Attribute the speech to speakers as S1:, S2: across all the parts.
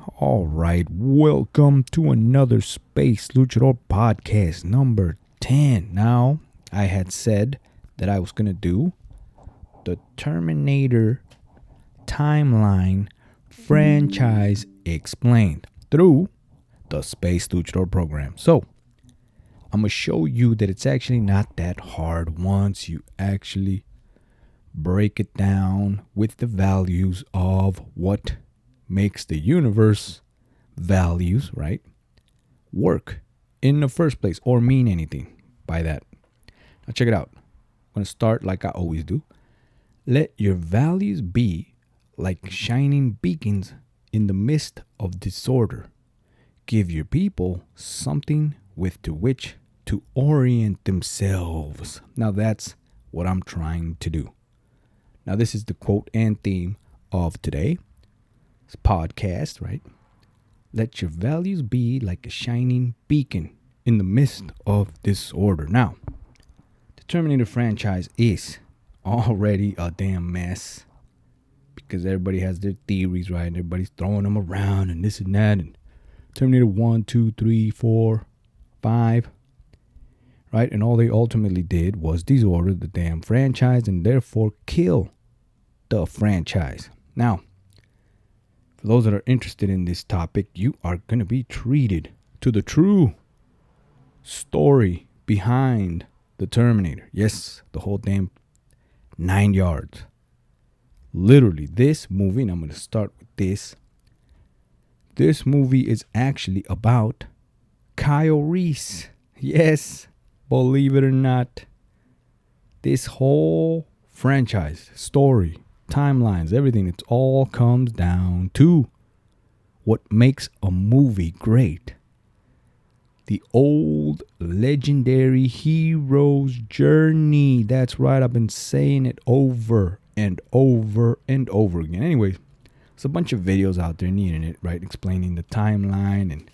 S1: All right, welcome to another Space Luchador podcast number 10. Now, I had said that I was going to do the Terminator timeline franchise explained through the Space Luchador program. So, I'm going to show you that it's actually not that hard once you actually break it down with the values of what makes the universe values, right, work in the first place or mean anything by that. Now check it out. I'm going to start like I always do. Let your values be like shining beacons in the midst of disorder. Give your people something with to which to orient themselves. Now that's what I'm trying to do. Now this is the quote and theme of today's podcast, right? Let your values be like a shining beacon in the midst of disorder. Now, the Terminator franchise is already a damn mess because everybody has their theories, right? And everybody's throwing them around and this and that. And Terminator 1, 2, 3, 4, 5, right? And all they ultimately did was disorder the damn franchise and therefore kill the franchise. Now, for those that are interested in this topic, you are going to be treated to the true story behind the Terminator. Yes, the whole damn 9 yards. Literally, this movie, and I'm going to start with this. This movie is actually about Kyle Reese. Yes, believe it or not, this whole franchise, story, timelines, everything, it all comes down to what makes a movie great. The old legendary hero's journey. That's right, I've been saying it over and over and over again. Anyways, there's a bunch of videos out there on the internet, right, explaining the timeline and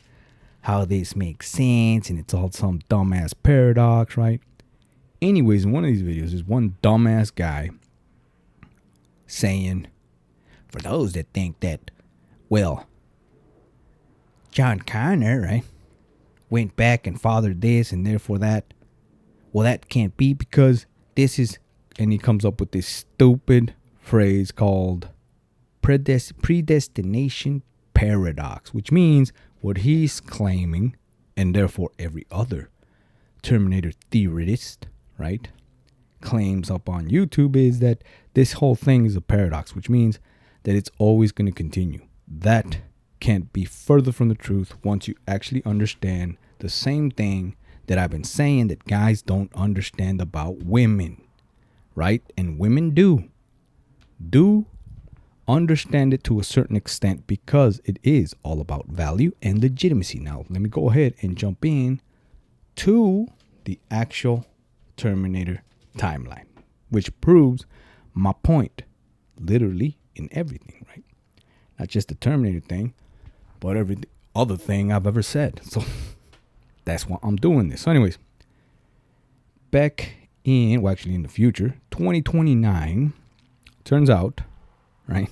S1: how this makes sense, and it's all some dumbass paradox, right? Anyways, in one of these videos, there's one dumbass guy saying, for those that think that, well, John Connor, right, went back and fathered this and therefore that, well, that can't be because this is, and he comes up with this stupid phrase called predestination paradox, which means what he's claiming, and therefore every other Terminator theorist, right, claims up on YouTube, is that this whole thing is a paradox, which means that it's always going to continue. That can't be further from the truth once you actually understand the same thing that I've been saying that guys don't understand about women, right? And women do understand it to a certain extent because it is all about value and legitimacy. Now, let me go ahead and jump in to the actual Terminator timeline, which proves my point literally in everything, right? Not just the Terminator thing, but every other thing I've ever said. So that's why I'm doing this. So anyways, back in, well, actually in the future, 2029, turns out, right,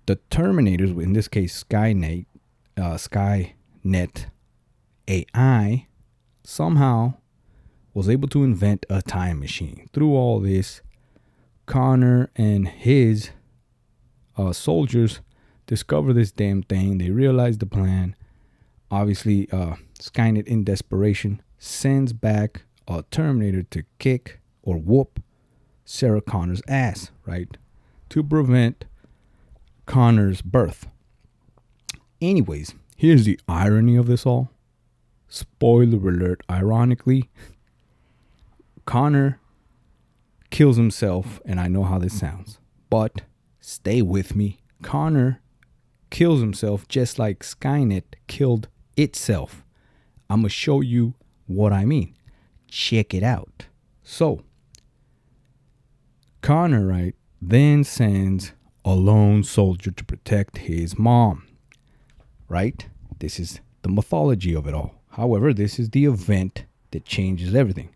S1: the Terminators, in this case Skynet AI, somehow was able to invent a time machine. Through all this, Connor and his soldiers discover this damn thing. They realize the plan. Obviously, Skynet, in desperation, sends back a Terminator to kick or whoop Sarah Connor's ass, right, to prevent Connor's birth. Anyways, here's the irony of this all. Spoiler alert, ironically, Connor kills himself, and I know how this sounds, but stay with me. Connor kills himself just like Skynet killed itself. I'm going to show you what I mean. Check it out. So, Connor, right, then sends a lone soldier to protect his mom, right? This is the mythology of it all. However, this is the event that changes everything.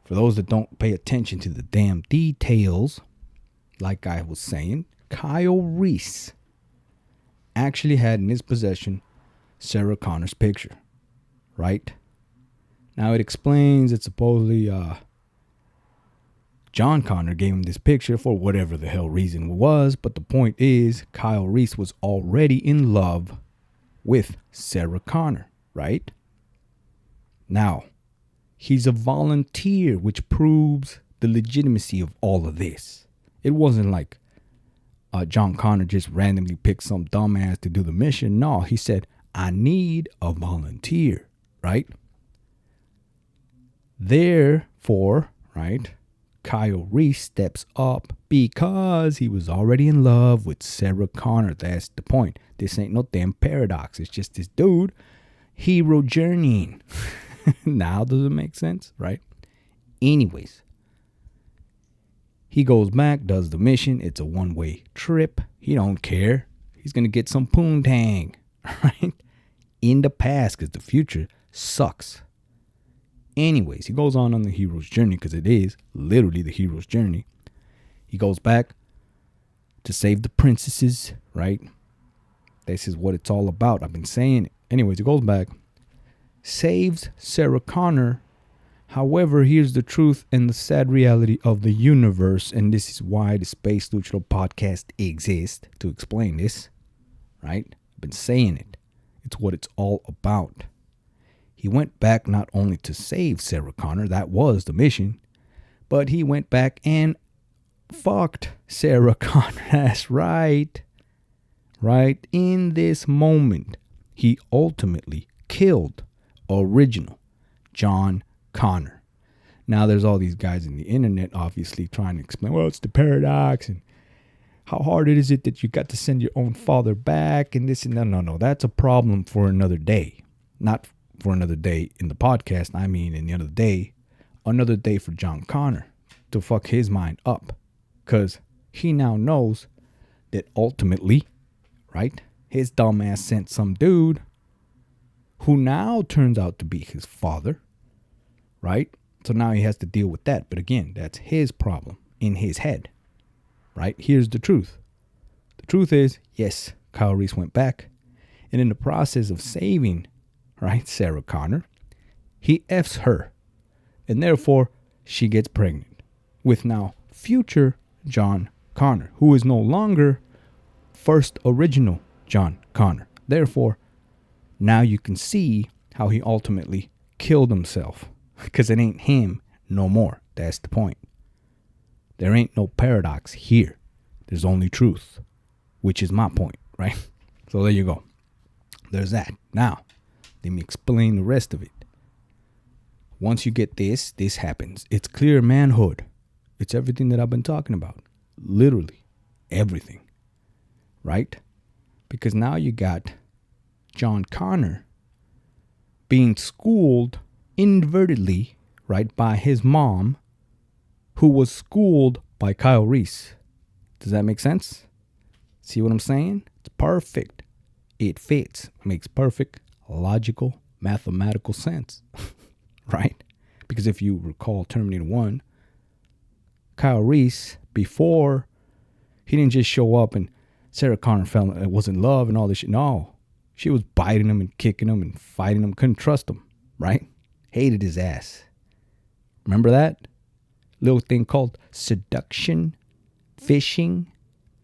S1: For those that don't pay attention to the damn details, like I was saying, Kyle Reese actually had in his possession Sarah Connor's picture, right? Now it explains that supposedly John Connor gave him this picture for whatever the hell reason it was, but the point is Kyle Reese was already in love with Sarah Connor, right? Now, he's a volunteer, which proves the legitimacy of all of this. It wasn't like John Connor just randomly picked some dumbass to do the mission. No, he said, I need a volunteer, right? Therefore, right, Kyle Reese steps up because he was already in love with Sarah Connor. That's the point. This ain't no damn paradox. It's just this dude hero journeying. Now does it make sense, right? Anyways, he goes back, does the mission. It's a one-way trip. He don't care. He's going to get some poontang, right? In the past, because the future sucks. Anyways, he goes on the hero's journey, because it is literally the hero's journey. He goes back to save the princesses, right? This is what it's all about. I've been saying it. Anyways, he goes back, saves Sarah Connor. However, here's the truth and the sad reality of the universe, and this is why the Space Luchador podcast exists, to explain this, right? I've been saying it. It's what it's all about. He went back not only to save Sarah Connor, that was the mission, but he went back and fucked Sarah Connor. That's right. Right in this moment, he ultimately killed original John Connor. Now there's all these guys in the internet obviously trying to explain, well, it's the paradox and how hard it is that you got to send your own father back and this and that. No, that's a problem for another day. Not for another day in the podcast. I mean, in the other day, another day for John Connor to fuck his mind up, because he now knows that ultimately, right, his dumbass sent some dude who now turns out to be his father, right? So now he has to deal with that. But again, that's his problem in his head, right? Here's the truth. The truth is, yes, Kyle Reese went back, and in the process of saving, right, Sarah Connor, he F's her, and therefore she gets pregnant with now future John Connor, who is no longer first original John Connor. Therefore, now you can see how he ultimately killed himself, because it ain't him no more. That's the point. There ain't no paradox here. There's only truth, which is my point, right? So there you go. There's that. Now, let me explain the rest of it. Once you get this happens. It's clear manhood. It's everything that I've been talking about. Literally everything, right? Because now you got John Connor being schooled inadvertently, right, by his mom, who was schooled by Kyle Reese. Does that make sense? See what I'm saying? It's perfect. It fits. Makes perfect, logical, mathematical sense, right? Because if you recall Terminator 1, Kyle Reese, before, he didn't just show up and Sarah Connor was in love and all this shit. No, she was biting him and kicking him and fighting him. Couldn't trust him, right? Hated his ass. Remember that? Little thing called seduction, fishing,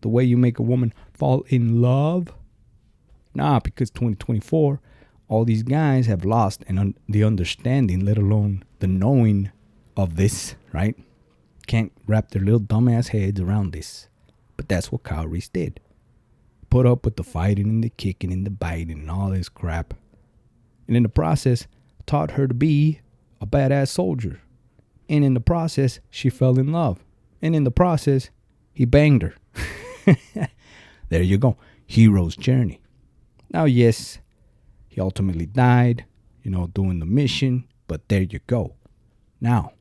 S1: the way you make a woman fall in love. Nah, because 2024, all these guys have lost the understanding, let alone the knowing of this, right? Can't wrap their little dumbass heads around this. But that's what Kyle Reese did. Put up with the fighting and the kicking and the biting and all this crap. And in the process, taught her to be a badass soldier. And in the process, she fell in love. And in the process, he banged her. There you go. Hero's journey. Now, yes, he ultimately died, doing the mission. But there you go. Now,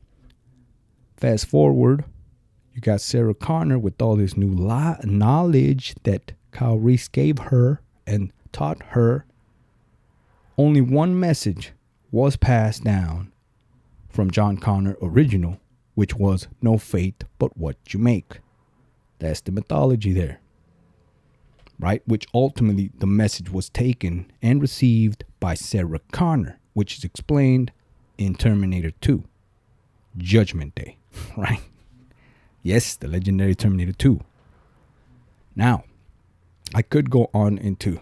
S1: fast forward, you got Sarah Connor with all this new knowledge that Kyle Reese gave her and taught her. Only one message was passed down from John Connor original, which was no fate but what you make. That's the mythology there. right? Which ultimately the message was taken and received by Sarah Connor, which is explained in Terminator 2, Judgment Day, right? Yes, the legendary Terminator 2. Now, I could go on into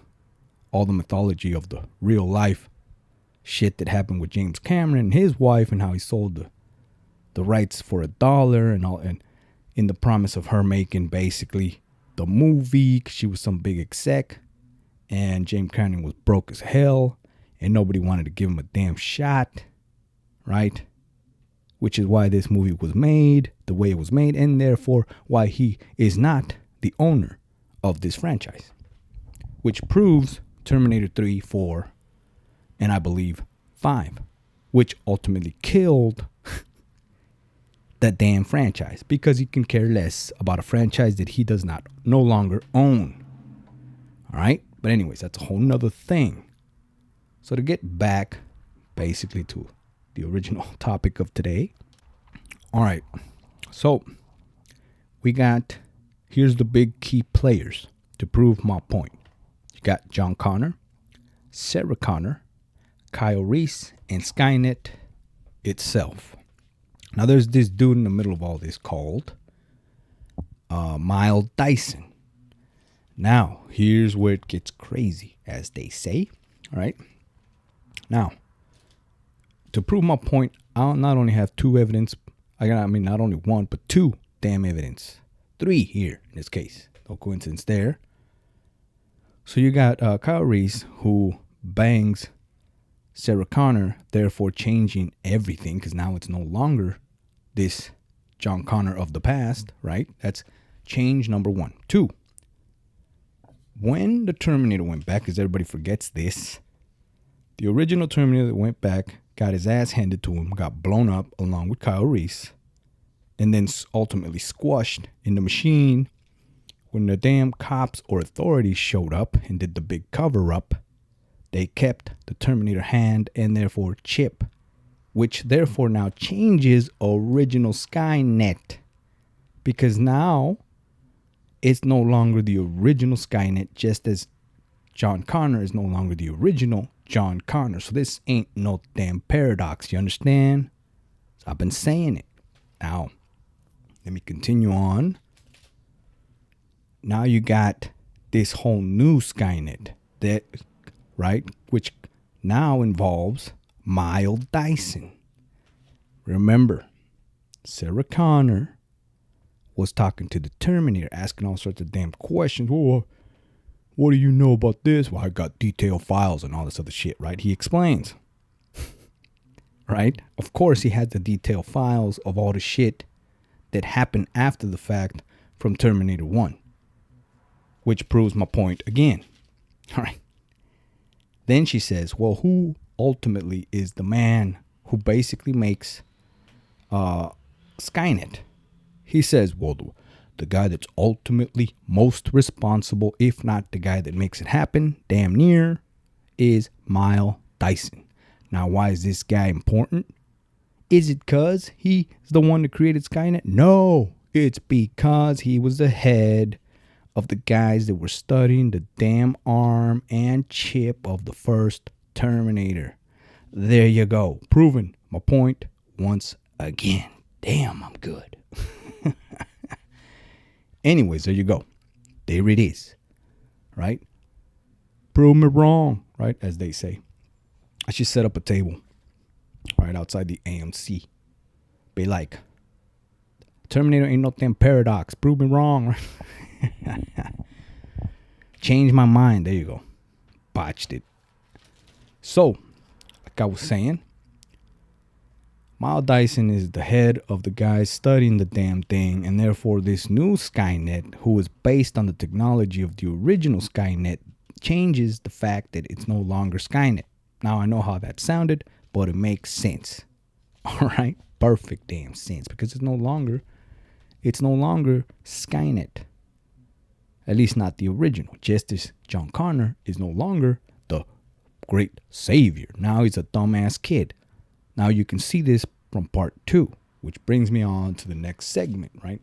S1: all the mythology of the real life shit that happened with James Cameron and his wife, and how he sold the rights for $1 and all, and in the promise of her making basically the movie, 'cause she was some big exec, and James Cameron was broke as hell, and nobody wanted to give him a damn shot, right? Which is why this movie was made the way it was made, and therefore why he is not the owner of this franchise. Which proves Terminator 3, 4, and I believe 5, which ultimately killed that damn franchise, because he can care less about a franchise that he does not no longer own. All right, but anyways, that's a whole nother thing. So to get back basically to the original topic of today. All right, so we got, here's the big key players to prove my point. You got John Connor, Sarah Connor, Kyle Reese, and Skynet itself. Now there's this dude in the middle of all this called Miles Dyson. Now here's where it gets crazy, as they say. All right. Now, to prove my point, I'll not only have two evidence. Not only one, but two damn evidence. 3 here in this case. No coincidence there. So you got Kyle Reese, who bangs Sarah Connor, therefore changing everything, because now it's no longer this John Connor of the past, right? That's change number 1. 2, when the Terminator went back, because everybody forgets this, the original Terminator that went back got his ass handed to him, got blown up along with Kyle Reese, and then ultimately squashed in the machine. When the damn cops or authorities showed up and did the big cover-up, they kept the Terminator hand and therefore chip, which therefore now changes original Skynet, because now it's no longer the original Skynet, just as John Connor is no longer the original John Connor. So this ain't no damn paradox, you understand? So I've been saying it. Now, let me continue on. Now you got this whole new Skynet that, right, which now involves Miles Dyson. Remember, Sarah Connor was talking to the Terminator, asking all sorts of damn questions. Oh, what do you know about this? Well, I got detailed files and all this other shit, right? He explains. Right? Of course, he had the detailed files of all the shit that happened after the fact from Terminator 1. Which proves my point again. All right. Then she says, well, who ultimately is the man who basically makes Skynet? He says, well, the guy that's ultimately most responsible, if not the guy that makes it happen, damn near, is Miles Dyson. Now, why is this guy important? Is it because he's the one that created Skynet? No, it's because he was the head of the guys that were studying the damn arm and chip of the first Terminator. There you go. Proving my point once again. Damn, I'm good. Anyways, there you go. There it is. Right? Prove me wrong. Right? As they say. I should set up a table. Right outside the AMC. Be like, Terminator ain't no damn paradox. Prove me wrong. Change my mind. There you go. Botched it. So, like I was saying, Miles Dyson is the head of the guys studying the damn thing, and therefore this new Skynet, who is based on the technology of the original Skynet, changes the fact that it's no longer Skynet. Now, I know how that sounded, but it makes sense. All right? Perfect damn sense, because it's no longer Skynet. At least not the original. Just as John Connor is no longer the great savior. Now he's a dumbass kid. Now you can see this from part 2, which brings me on to the next segment, right?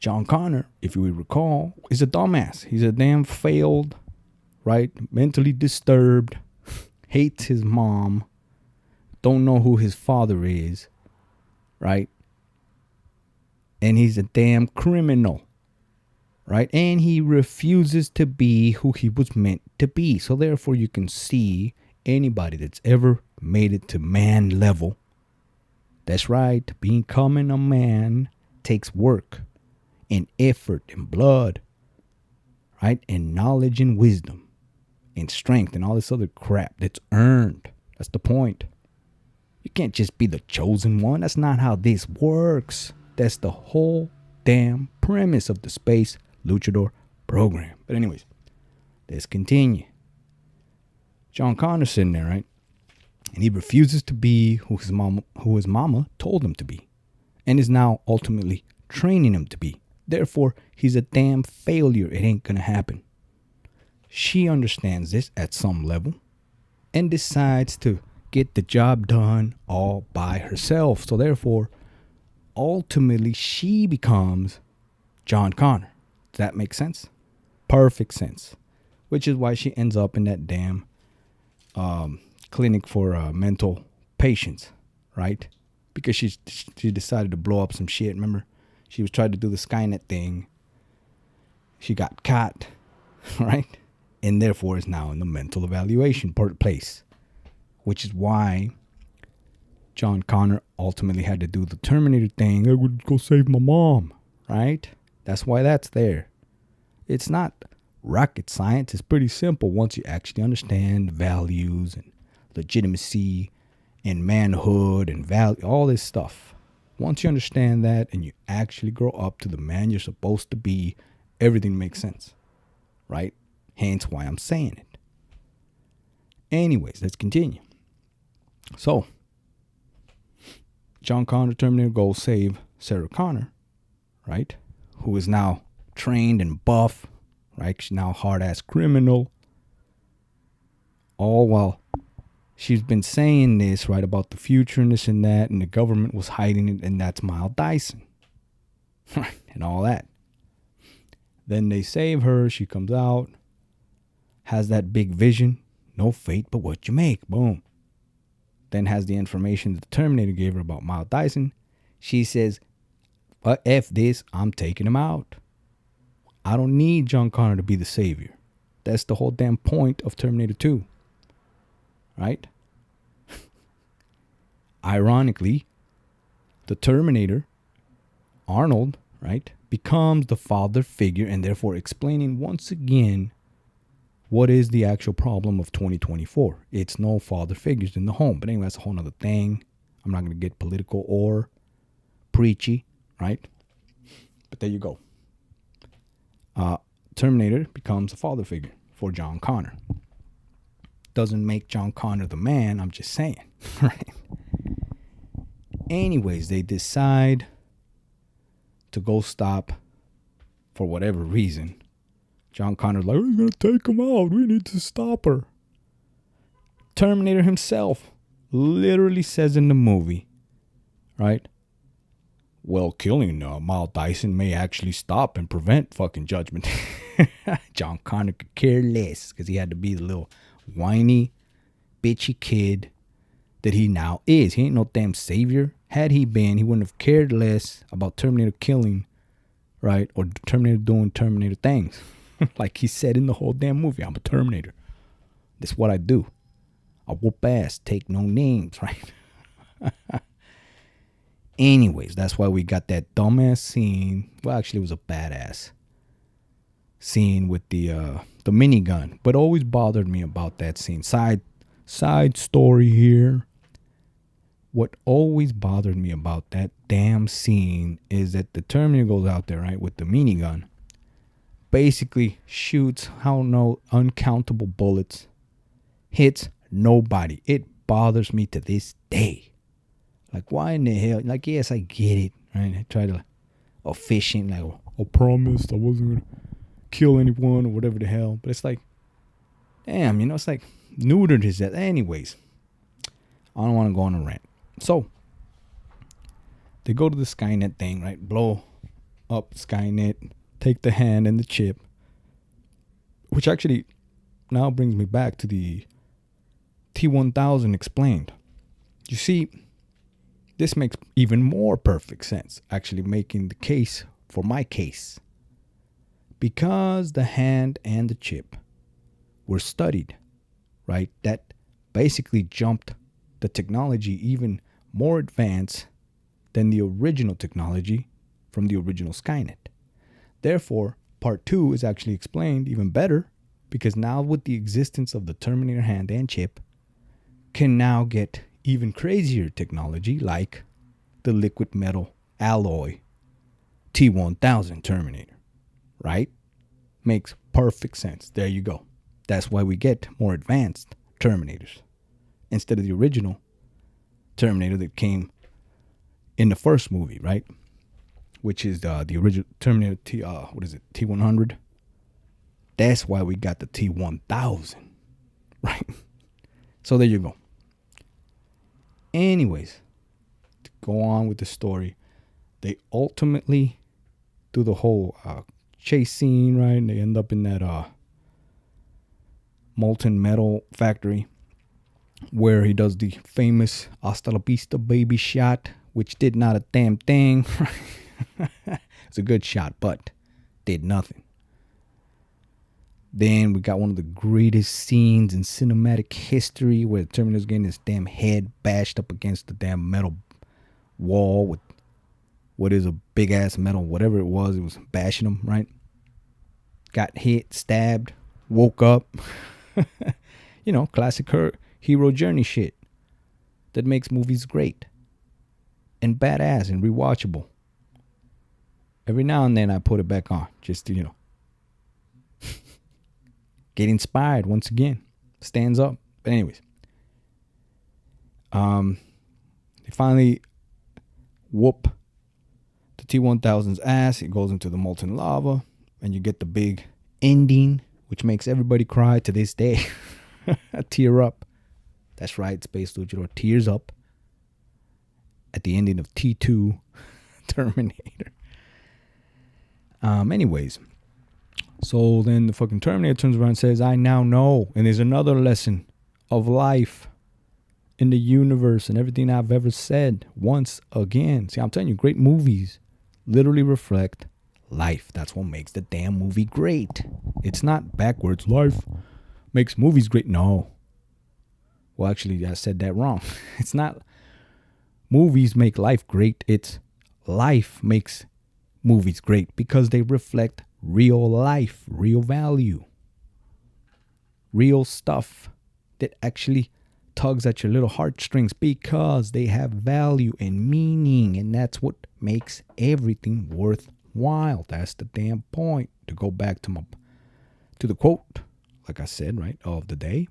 S1: John Connor, if you recall, is a dumbass. He's a damn failed, right? Mentally disturbed, hates his mom, don't know who his father is, right? And he's a damn criminal, right? And he refuses to be who he was meant to be. So therefore, you can see anybody that's ever made it to man level. That's right. Becoming a man takes work and effort and blood, right? And knowledge and wisdom and strength and all this other crap that's earned. That's the point. You can't just be the chosen one. That's not how this works. That's the whole damn premise of the Space Luchador program. But anyways, let's continue. John Connor's sitting there, right? And he refuses to be who his mama told him to be, and is now ultimately training him to be. Therefore, he's a damn failure. It ain't gonna happen. She understands this at some level and decides to get the job done all by herself. So therefore, ultimately, she becomes John Connor. Does that make sense? Perfect sense. Which is why she ends up in that damn clinic for mental patients, right? Because she decided to blow up some shit. Remember, she was trying to do the Skynet thing. She got caught, right? And therefore is now in the mental evaluation place, which is why John Connor ultimately had to do the Terminator thing. I would go save my mom, right? That's why that's there. It's not rocket science. It's pretty simple once you actually understand values and legitimacy and manhood and value, all this stuff. Once you understand that and you actually grow up to the man you're supposed to be, everything makes sense, right? Hence why I'm saying it. Anyways, let's continue. So, John Connor, Terminator, goes save Sarah Connor, right? Who is now trained and buff, right? She's now a hard-ass criminal. All while she's been saying this, right, about the future and this and that, and the government was hiding it, and that's Miles Dyson, right, and all that. Then they save her. She comes out, has that big vision. No fate but what you make. Boom. Then has the information that the Terminator gave her about Miles Dyson. She says, F this, I'm taking him out. I don't need John Connor to be the savior. That's the whole damn point of Terminator 2. Right? Ironically, the Terminator, Arnold, right, becomes the father figure and therefore explaining once again what is the actual problem of 2024. It's no father figures in the home. But anyway, that's a whole nother thing. I'm not going to get political or preachy, right? But there you go. Terminator becomes a father figure for John Connor. Doesn't make John Connor the man, I'm just saying, right? Anyways, they decide to go stop, for whatever reason. John Connor's like, we're going to take him out. We need to stop her. Terminator himself literally says in the movie, right? Well, killing Miles Dyson may actually stop and prevent fucking judgment. John Connor could care less because he had to be the little whiny, bitchy kid that he now is. He ain't no damn savior. Had he been, he wouldn't have cared less about Terminator killing, right? Or Terminator doing Terminator things. Like he said in the whole damn movie, I'm a Terminator. That's what I do. I whoop ass, take no names, right? Anyways, that's why we got that dumbass scene. Well, actually, it was a badass scene with the minigun. But always bothered me about that scene. Side story here. What always bothered me about that damn scene is that the Terminator goes out there, right, with the minigun. Basically shoots, uncountable bullets. Hits nobody. It bothers me to this day. Like, why in the hell? Like, yes, I get it. Right? I try to efficient, like, I promised I wasn't going to kill anyone or whatever the hell. But it's like, damn, it's like neutered his death. Anyways, I don't want to go on a rant. So, they go to the Skynet thing, right? Blow up Skynet, take the hand and the chip, which actually now brings me back to the T-1000 explained. You see, this makes even more perfect sense, actually making the case for my case. Because the hand and the chip were studied, right? That basically jumped the technology even more advanced than the original technology from the original Skynet. Therefore, part 2 is actually explained even better because now with the existence of the Terminator hand and chip can now get even crazier technology like the liquid metal alloy T-1000 Terminator, right? Makes perfect sense. There you go. That's why we get more advanced Terminators instead of the original Terminator that came in the first movie, right? Which is the original Terminator T-100. That's why we got the T-1000, right? So there you go. Anyways, to go on with the story, they ultimately do the whole chase scene, right? And they end up in that molten metal factory where he does the famous hasta la vista baby shot, which did not a damn thing. It's a good shot, but did nothing. Then we got one of the greatest scenes in cinematic history where the Terminator's getting his damn head bashed up against the damn metal wall with what is a big ass metal, whatever it was bashing him, right? Got hit, stabbed, woke up. You know, classic hero journey shit that makes movies great and badass and rewatchable. Every now and then I put it back on just to, get inspired once again. Stands up. But anyways, they finally whoop the T-1000's ass. It goes into the molten lava, and you get the big ending, which makes everybody cry to this day. Tear up. That's right, Space Luchador tears up at the ending of T2 Terminator. Anyways, so then the fucking Terminator turns around and says, I now know. And there's another lesson of life in the universe and everything I've ever said once again. See, I'm telling you, great movies literally reflect life. That's what makes the damn movie great. It's not backwards. Life makes movies great. No. Well, actually, I said that wrong. It's not movies make life great. It's life makes movies great because they reflect real life, real value, real stuff that actually tugs at your little heartstrings because they have value and meaning, and that's what makes everything worthwhile. That's the damn point. To go back to the quote, like I said, right, of the day.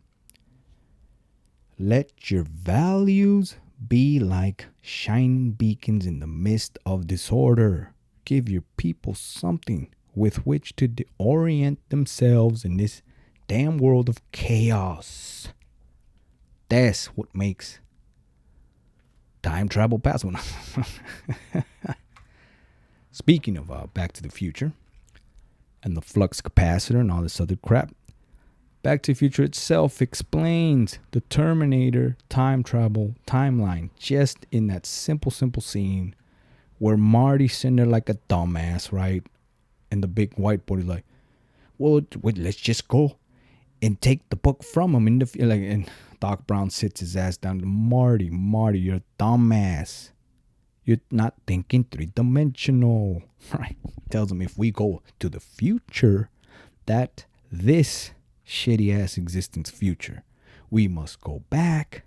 S1: Let your values be like shining beacons in the midst of disorder. Give your people something with which to orient themselves in this damn world of chaos. That's what makes time travel possible. Speaking of Back to the Future and the flux capacitor and all this other crap, Back to the Future itself explains the Terminator time travel timeline just in that simple scene where Marty's sitting there like a dumbass, right? And the big whiteboard is like, well, wait, let's just go and take the book from him. And Doc Brown sits his ass down. Marty, you're a dumbass. You're not thinking three-dimensional, right? Tells him if we go to the future, that this shitty-ass existence future, we must go back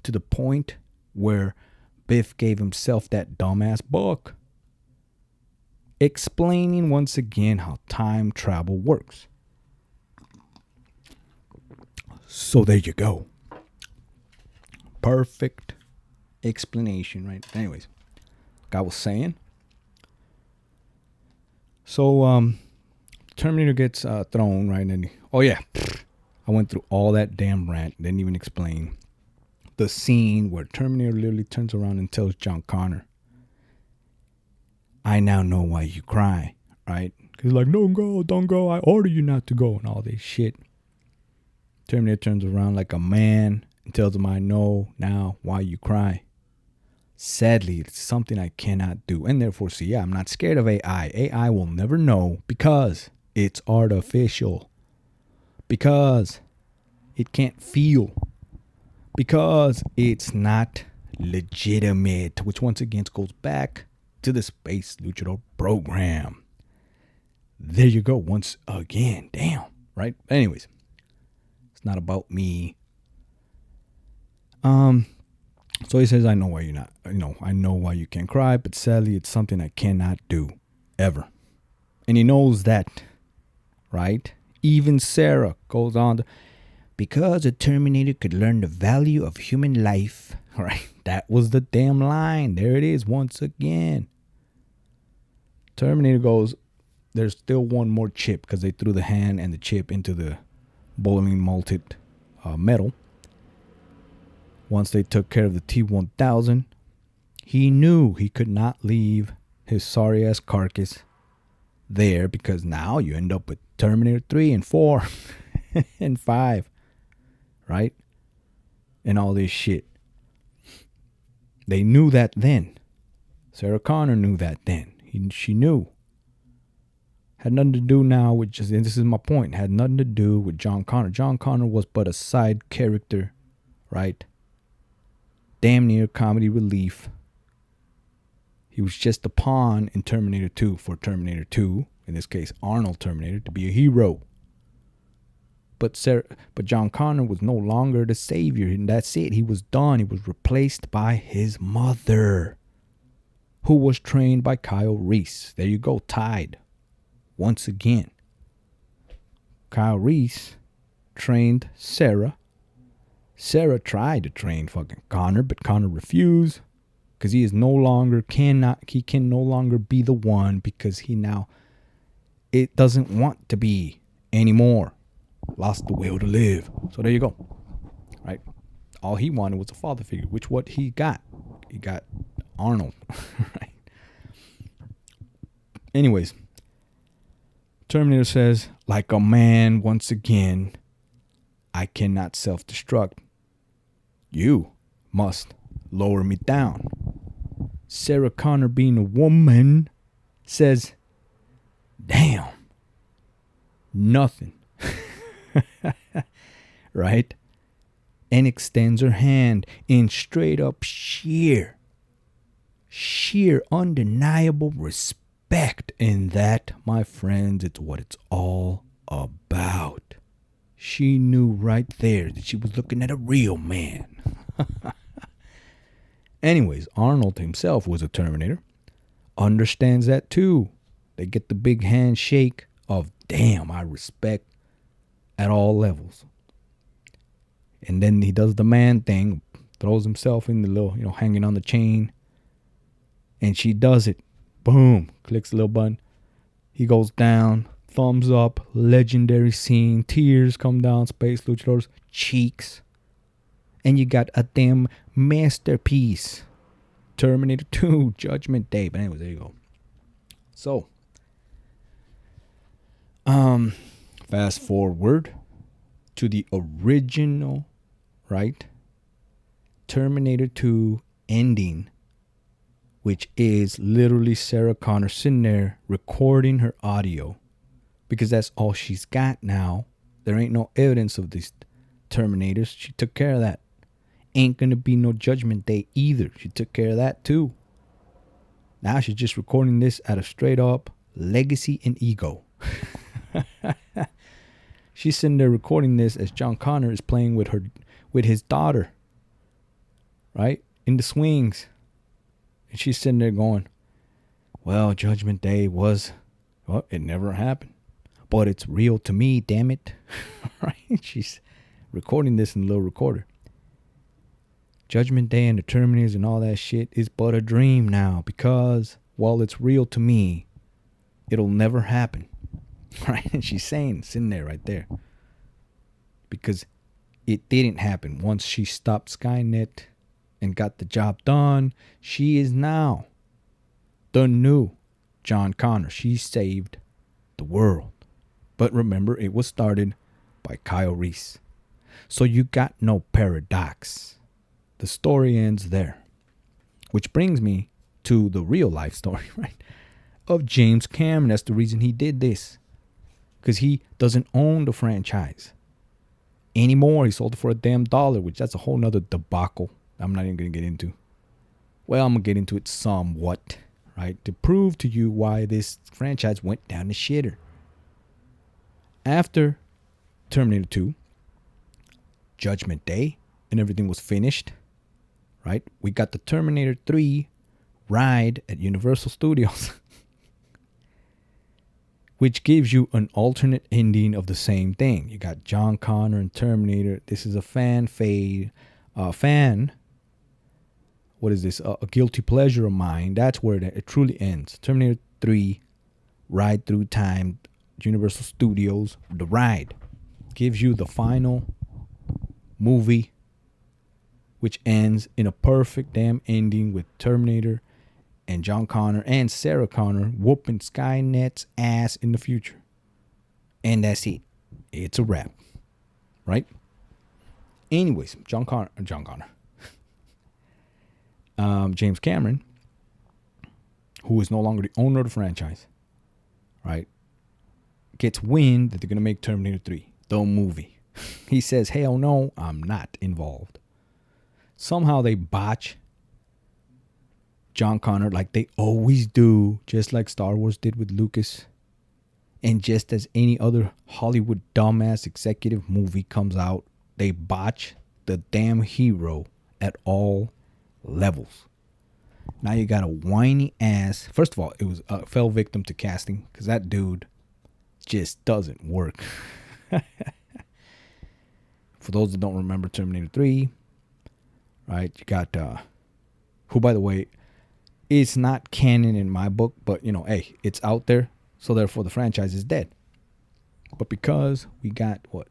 S1: to the point where Biff gave himself that dumbass book, explaining once again how time travel works. So there you go. Perfect explanation, right? Anyways, like I was saying. So, Terminator gets thrown, right? And I went through all that damn rant. Didn't even explain the scene where Terminator literally turns around and tells John Connor, I now know why you cry, right? Because like, don't go, I order you not to go, and all this shit. Terminator turns around like a man and tells him, I know now why you cry. Sadly, it's something I cannot do. And therefore, see, yeah, I'm not scared of AI. AI will never know because it's artificial. Because it can't feel. Because it's not legitimate. Which once again goes back to the Space Luchador program. There you go. Once again. Damn. Right? Anyways. It's not about me. So he says, I know why you're not, I know why you can't cry, but sadly, it's something I cannot do. Ever. And he knows that. Right? Even Sarah goes on to, because a Terminator could learn the value of human life. Right? That was the damn line. There it is once again. Terminator goes, there's still one more chip because they threw the hand and the chip into the boiling molten metal. Once they took care of the T-1000, he knew he could not leave his sorry-ass carcass there because now you end up with Terminator 3 and 4 and 5, right? And all this shit. They knew that then. Sarah Connor knew that then. She knew. Had nothing to do now with just, and this is my point, had nothing to do with John Connor. John Connor was but a side character, right? Damn near comedy relief. He was just a pawn in Terminator 2 for Terminator 2, in this case Arnold Terminator, to be a hero. But John Connor was no longer the savior, and that's it. He was done. He was replaced by his mother, who was trained by Kyle Reese. There you go, tied. Once again. Kyle Reese trained Sarah. Sarah tried to train fucking Connor, but Connor refused because he can no longer be the one because it doesn't want to be anymore. Lost the will to live. So there you go. Right? All he wanted was a father figure, which what he got. He got Arnold. Right? Anyways, Terminator says, like a man once again, I cannot self-destruct. You must lower me down. Sarah Connor, being a woman, says, damn, nothing. Right? And extends her hand in straight up sheer undeniable respect. And that, my friends, it's what it's all about. She knew right there that she was looking at a real man. Anyways, Arnold himself was a Terminator. Understands that too. They get the big handshake of, damn, I respect at all levels. And then he does the man thing, throws himself in the little, hanging on the chain. And she does it. Boom. Clicks the little button. He goes down. Thumbs up. Legendary scene. Tears come down Space Luchador's cheeks. And you got a damn masterpiece. Terminator 2 Judgment Day. But anyways, there you go. So, fast forward to the original, right? Terminator 2 ending, which is literally Sarah Connor sitting there recording her audio because that's all she's got now. There ain't no evidence of these Terminators. She took care of that. Ain't gonna be no Judgment Day either. She took care of that too. Now she's just recording this out of straight up legacy and ego. She's sitting there recording this as John Connor is playing with his daughter, right, in the swings. And she's sitting there going, well, Judgment Day it never happened. But it's real to me, damn it. Right? She's recording this in the little recorder. Judgment Day and the Terminators and all that shit is but a dream now because, while it's real to me, it'll never happen. Right? And she's sitting there right there. Because it didn't happen. Once she stopped Skynet and got the job done, she is now the new John Connor. She saved the world. But remember, it was started by Kyle Reese. So you got no paradox. The story ends there. Which brings me to the real life story, right? Of James Cameron. That's the reason he did this. Because he doesn't own the franchise anymore. He sold it for $1, which that's a whole nother debacle I'm not even going to get into. Well, I'm going to get into it somewhat, right? To prove to you why this franchise went down the shitter. After Terminator 2, Judgment Day, and everything was finished, right? We got the Terminator 3 ride at Universal Studios, which gives you an alternate ending of the same thing. You got John Connor and Terminator. This is a what is this? A guilty pleasure of mine. That's where it truly ends. Terminator 3, Ride Through Time, Universal Studios, the ride. Gives you the final movie, which ends in a perfect damn ending with Terminator and John Connor and Sarah Connor whooping Skynet's ass in the future. And that's it. It's a wrap. Right? Anyways, James Cameron, who is no longer the owner of the franchise, right, gets wind that they're going to make Terminator 3, the movie. He says, hell no, I'm not involved. Somehow they botch John Connor like they always do, just like Star Wars did with Lucas. And just as any other Hollywood dumbass executive movie comes out, they botch the damn hero at all levels. Now you got a whiny ass. First of all, it was fell victim to casting because that dude just doesn't work. For those that don't remember Terminator 3, right? You got who, by the way, is not canon in my book, but hey, it's out there, so therefore the franchise is dead. But because we got a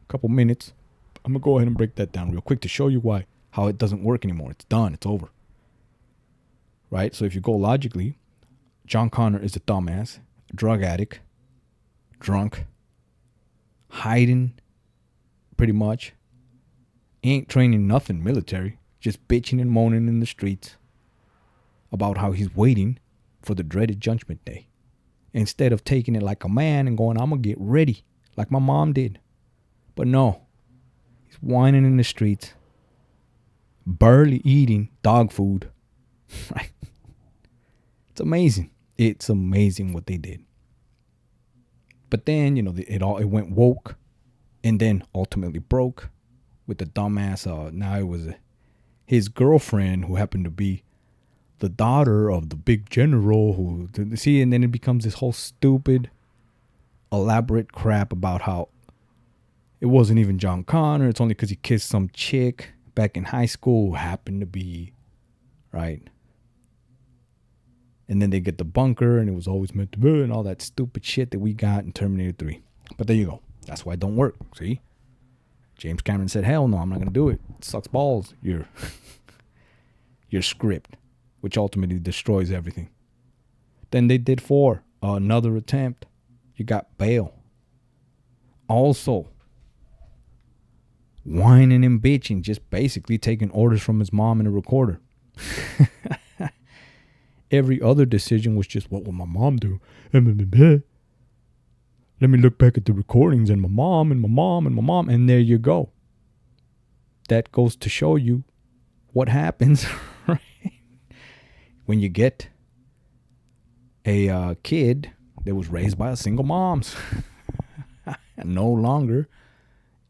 S1: couple minutes, I'm gonna go ahead and break that down real quick to show you how it doesn't work anymore. It's done. It's over. Right? So if you go logically, John Connor is a dumbass, a drug addict, drunk, hiding pretty much. He ain't training nothing military, just bitching and moaning in the streets about how he's waiting for the dreaded Judgment Day. Instead of taking it like a man and going, I'm going to get ready like my mom did. But no, he's whining in the streets, barely eating dog food. Right? It's amazing. It's amazing what they did. But then, it went woke and then ultimately broke with the dumbass. Now it was his girlfriend who happened to be the daughter of the big general and then it becomes this whole stupid, elaborate crap about how it wasn't even John Connor. It's only because he kissed some chick back in high school who happened to be, right? And then they get the bunker and it was always meant to be and all that stupid shit that we got in Terminator 3. But there you go. That's why it don't work. See? James Cameron said, hell no, I'm not going to do it. It sucks balls. Your script, which ultimately destroys everything. Then they did 4. Another attempt. You got Bale. Also, whining and bitching, just basically taking orders from his mom in a recorder. Every other decision was just, what will my mom do? Let me look back at the recordings and my mom and my mom and my mom. And there you go. That goes to show you what happens, right? When you get a kid that was raised by a single mom. No longer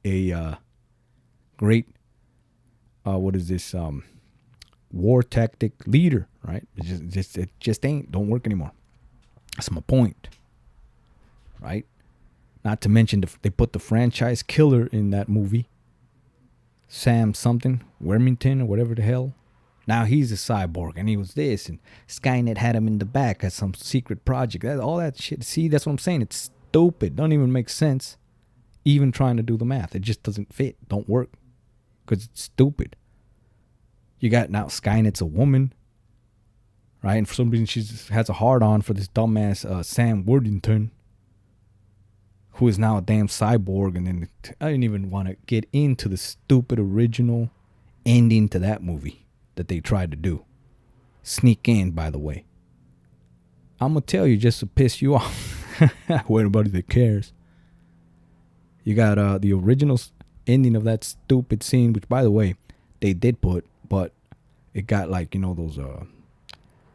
S1: a great, war tactic leader, right? It just don't work anymore. That's my point, right? Not to mention they put the franchise killer in that movie, Sam something, Wormington or whatever the hell. Now he's a cyborg and he was this, and Skynet had him in the back as some secret project. All that shit. See, that's what I'm saying. It's stupid. Don't even make sense. Even trying to do the math, it just doesn't fit. Don't work because it's stupid. You got now Skynet's a woman, right? And for some reason, she just has a hard on for this dumbass Sam Worthington, who is now a damn cyborg. And then I didn't even want to get into the stupid original ending to that movie that they tried to do. Sneak in, by the way. I'm going to tell you just to piss you off. Or anybody that cares. You got the original ending of that stupid scene, which, by the way, they did put, but it got like,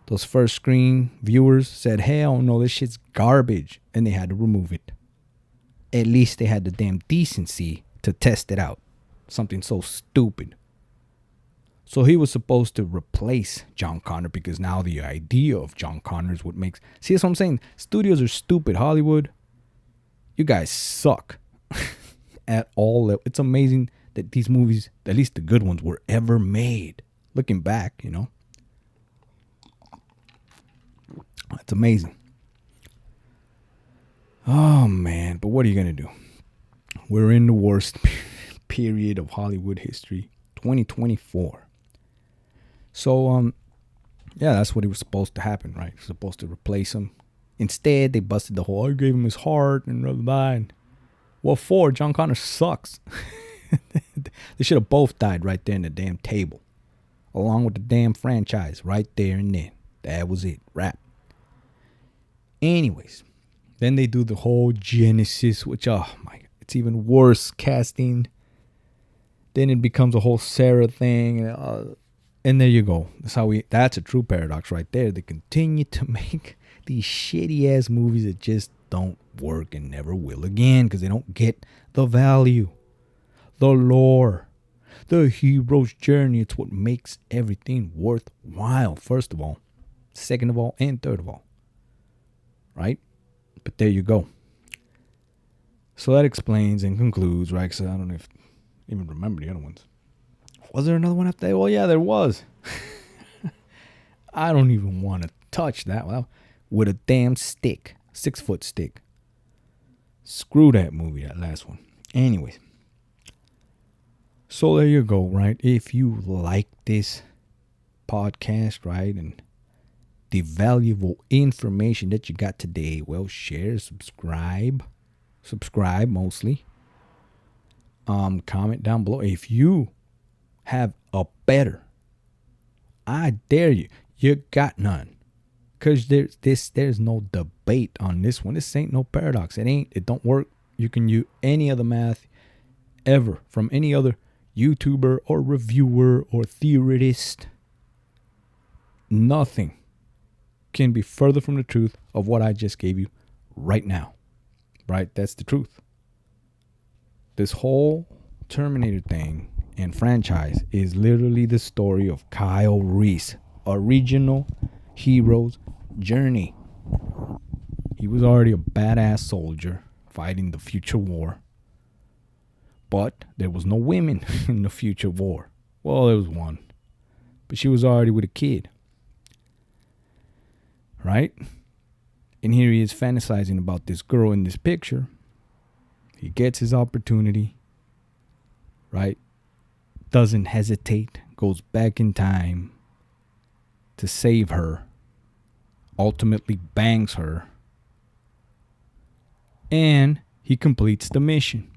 S1: those first screen viewers said, hell no, this shit's garbage. And they had to remove it. At least they had the damn decency to test it out. Something so stupid. So he was supposed to replace John Connor because now the idea of John Connor is what makes... See, that's what I'm saying. Studios are stupid. Hollywood, you guys suck. At all. It's amazing that these movies, at least the good ones, were ever made. Looking back, It's amazing. Oh, man. But what are you going to do? We're in the worst period of Hollywood history. 2024. So, yeah, that's what it was supposed to happen, right? Supposed to replace him. Instead, they busted the whole, I gave him his heart and blah, blah, blah. And what for? John Connor sucks. They should have both died right there in the damn table. Along with the damn franchise right there and then. That was it. Wrap. Anyways, then they do the whole Genesis, which, oh my, it's even worse casting. Then it becomes a whole Sarah thing. And there you go. That's a true paradox right there. They continue to make these shitty ass movies that just don't work and never will again because they don't get the value, the lore, the hero's journey. It's what makes everything worthwhile, first of all, second of all, and third of all. Right? But there you go. So that explains and concludes, right? Because I don't know if I even remember the other ones. Was there another one up there? Well, yeah, there was. I don't even want to touch that one. With a damn stick. 6-foot stick. Screw that movie, that last one. Anyways. So there you go, right? If you like this podcast, right, and the valuable information that you got today, well, share, subscribe. Subscribe, mostly. Comment down below. If you have a better, I dare you. You got none. Because there's no debate on this one. This ain't no paradox. It don't work. You can use any other math ever from any other YouTuber or reviewer or theorist. Nothing can be further from the truth of what I just gave you right now. Right? That's the truth. This whole Terminator thing and franchise is literally the story of Kyle Reese, original hero's journey. He was already a badass soldier fighting the future war. But there was no women in the future war. Well, there was one. But she was already with a kid. Right? And here he is fantasizing about this girl in this picture. He gets his opportunity. Right? Doesn't hesitate. Goes back in time to save her. Ultimately bangs her. And he completes the mission.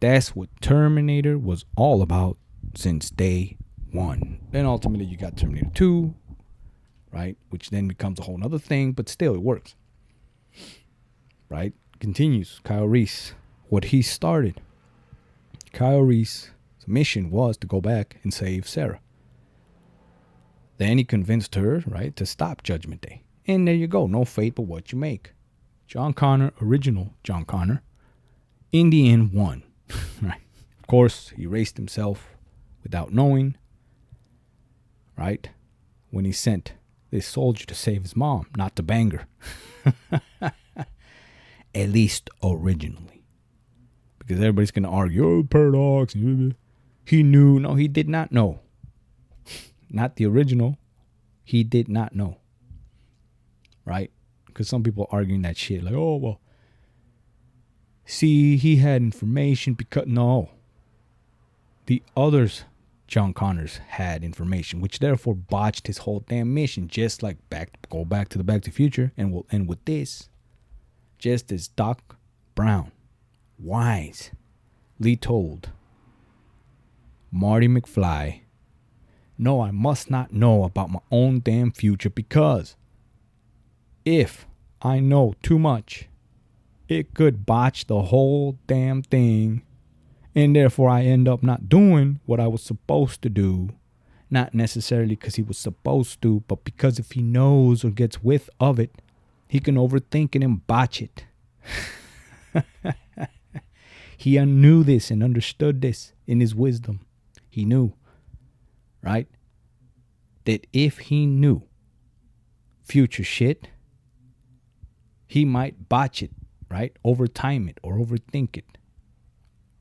S1: That's what Terminator was all about since day one. Then ultimately you got Terminator 2. Right? Which then becomes a whole other thing. But still it works. Right? Continues. Kyle Reese. What he started. Kyle Reese's mission was to go back and save Sarah. Then he convinced her, right, to stop Judgment Day. And there you go. No fate but what you make. John Connor, original John Connor, in the end won. Right? Of course, he erased himself without knowing. Right? When he sent this soldier to save his mom, not to bang her. At least originally. Because everybody's going to argue, oh, paradox. He knew. No, he did not know. Not the original. He did not know. Right? Because some people are arguing that shit. Like, oh, well. See, he had information because... No. The others John Connors had information, which therefore botched his whole damn mission. Just like go back to the Back to the Future, and we'll end with this. Just as Doc Brown wisely told Marty McFly, no, I must not know about my own damn future, because if I know too much, it could botch the whole damn thing. And therefore, I end up not doing what I was supposed to do. Not necessarily because he was supposed to, but because if he knows or gets whiff of it, he can overthink it and botch it. He knew this and understood this in his wisdom. He knew, right, that if he knew future shit, he might botch it, right? Overtime it or overthink it,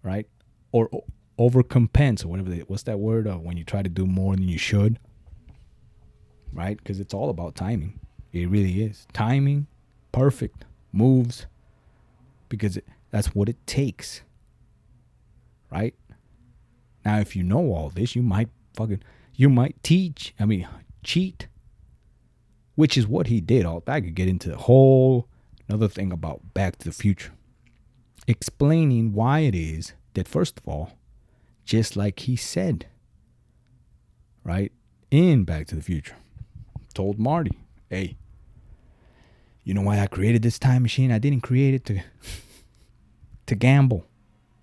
S1: right? Or overcompense or whatever. What's that word? When you try to do more than you should, right? Because it's all about timing. It really is. Timing, perfect moves, because that's what it takes, right? Now, if you know all this, you might cheat, which is what he did. I could get into the whole another thing about Back to the Future, explaining why it is that, first of all, just like he said, right, in Back to the Future, told Marty, hey, you know why I created this time machine? I didn't create it to gamble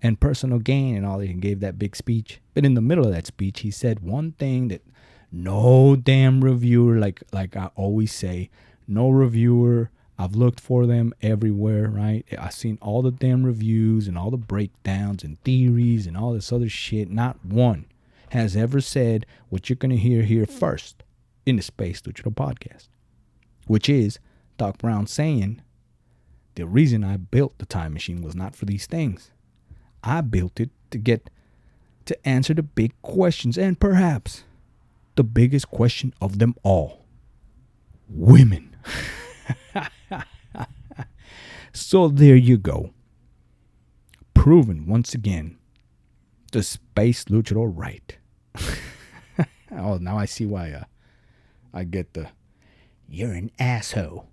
S1: and personal gain and all that. He gave that big speech. But in the middle of that speech, he said one thing that no damn reviewer, like I always say, no reviewer, I've looked for them everywhere, right? I've seen all the damn reviews and all the breakdowns and theories and all this other shit. Not one has ever said what you're going to hear here first in the Space Luchador podcast, which is Doc Brown saying, the reason I built the time machine was not for these things. I built it to answer the big questions, and perhaps the biggest question of them all: women. So there you go. Proven once again, the Space Luchador right. Oh, now I see why I get the, you're an asshole.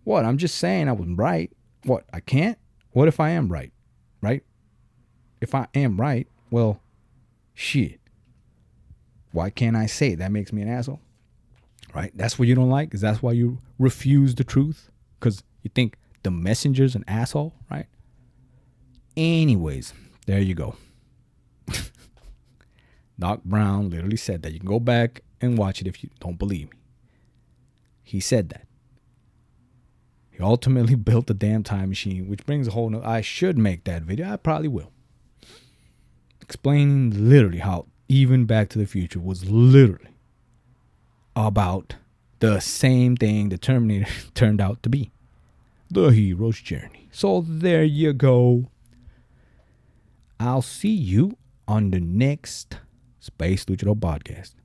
S1: What? I'm just saying I was right. What? I can't? What if I am right? Right? If I am right, well, shit. Why can't I say it? That makes me an asshole? Right? That's what you don't like? Is that why you refuse the truth? Because you think the messenger's an asshole, right? Anyways, there you go. Doc Brown literally said that. You can go back and watch it if you don't believe me. He said that. He ultimately built the damn time machine, which brings a whole nother. I should make that video. I probably will. Explaining literally how even Back to the Future was literally about the same thing the Terminator turned out to be. The hero's journey. So there you go. I'll see you on the next Space Luchador podcast.